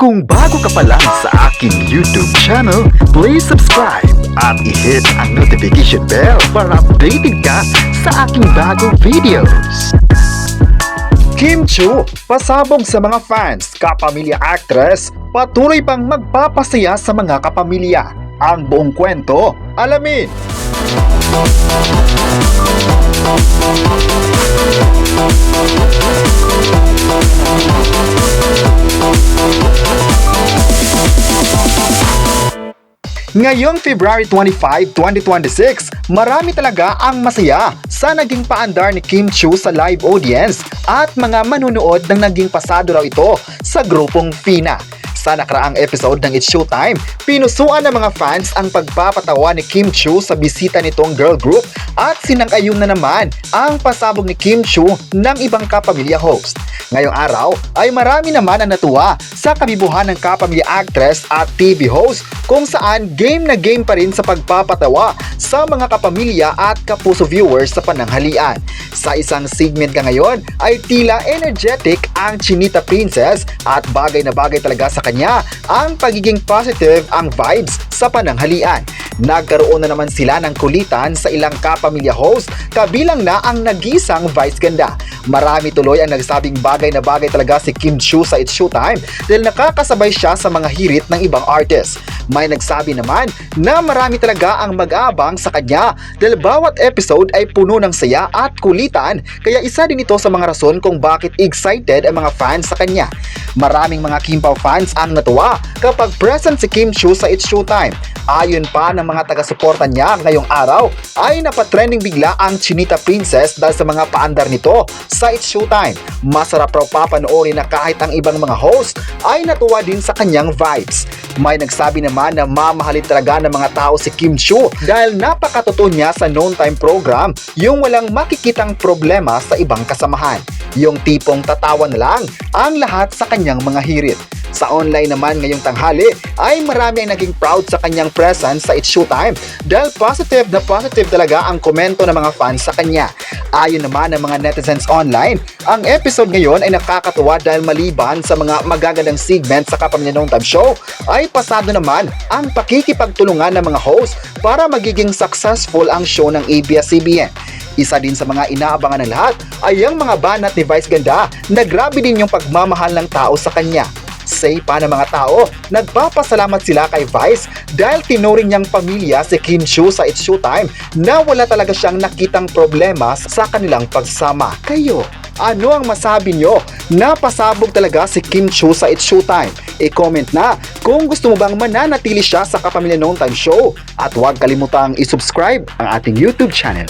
Kung bago ka pa lang sa aking YouTube channel, please subscribe at i-hit ang notification bell para updated ka sa aking bagong videos. Kim Chiu, pasabog sa mga fans, kapamilya actress, patuloy pang magpapasaya sa mga kapamilya. Ang buong kwento, alamin! Ngayong February 25, 2026, marami talaga ang masaya sa naging paandar ni Kim Chiu sa live audience at mga manunood ng naging pasado raw ito sa grupong Fina. Sa nakaraang episode ng It's Showtime, pinusuan ng mga fans ang pagpapatawa ni Kim Chiu sa bisita nitong girl group at sinang-ayon na naman ang pasabog ni Kim Chiu ng ibang kapamilya host. Ngayong araw ay marami naman ang natuwa sa kabibuhan ng kapamilya actress at TV host kung saan game na game pa rin sa pagpapatawa sa mga kapamilya at kapuso viewers sa pananghalian. Sa isang segment ka ngayon ay tila energetic ang Chinita Princess at bagay na bagay talaga sa kanya ang pagiging positive ang vibes sa pananghalian. Nagkaroon na naman sila ng kulitan sa ilang kapamilya host kabilang na ang nag-isang vice ganda. Marami tuloy ang nagsabing bagay na bagay talaga si Kim Chiu sa It's Showtime dahil nakakasabay siya sa mga hirit ng ibang artist. May nagsabi naman na marami talaga ang mag-aabang sa kanya dahil bawat episode ay puno ng saya at kulitan, kaya isa din ito sa mga rason kung bakit excited ang mga fans sa kanya. Maraming mga Kim Pao fans ang natuwa kapag present si Kim Chiu sa It's Showtime. Ayon pa ng mga taga-suporta niya ngayong araw ay napatrending bigla ang Chinita Princess dahil sa mga paandar nito sa It's Showtime. Masarap raw papanoorin na kahit ang ibang mga host ay natuwa din sa kanyang vibes. May nagsabi naman na mamahalin talaga ng mga tao si Kim Chiu dahil napakatotoo niya sa Noon Time program, yung walang makikitang problema sa ibang kasamahan. Yung tipong tatawa na lang ang lahat sa kanyang mga hirit. Sa online naman ngayong tanghali ay marami ang naging proud sa kanyang presence sa It's Showtime dahil positive na positive talaga ang komento ng mga fans sa kanya. Ayon naman ng mga netizens online, ang episode ngayon ay nakakatuwa dahil maliban sa mga magagandang segment sa Kapamilya Noon Time Show ay pasado naman ang pakikipagtulungan ng mga host para magiging successful ang show ng ABS-CBN. Isa din sa mga inaabangan ng lahat ay ang mga banat ni Vice Ganda na grabe din yung pagmamahal ng tao sa kanya. Say pa ng mga tao, nagpapasalamat sila kay Vice dahil tinuring niyang pamilya si Kim Chiu sa It's Showtime na wala talaga siyang nakitang problema sa kanilang pagsama. Kayo, ano ang masabi nyo? Napasabog talaga si Kim Chiu sa It's Showtime. I-comment na kung gusto mo bang mananatili siya sa Kapamilya Noon Time Show at huwag kalimutang i-subscribe ang ating YouTube channel.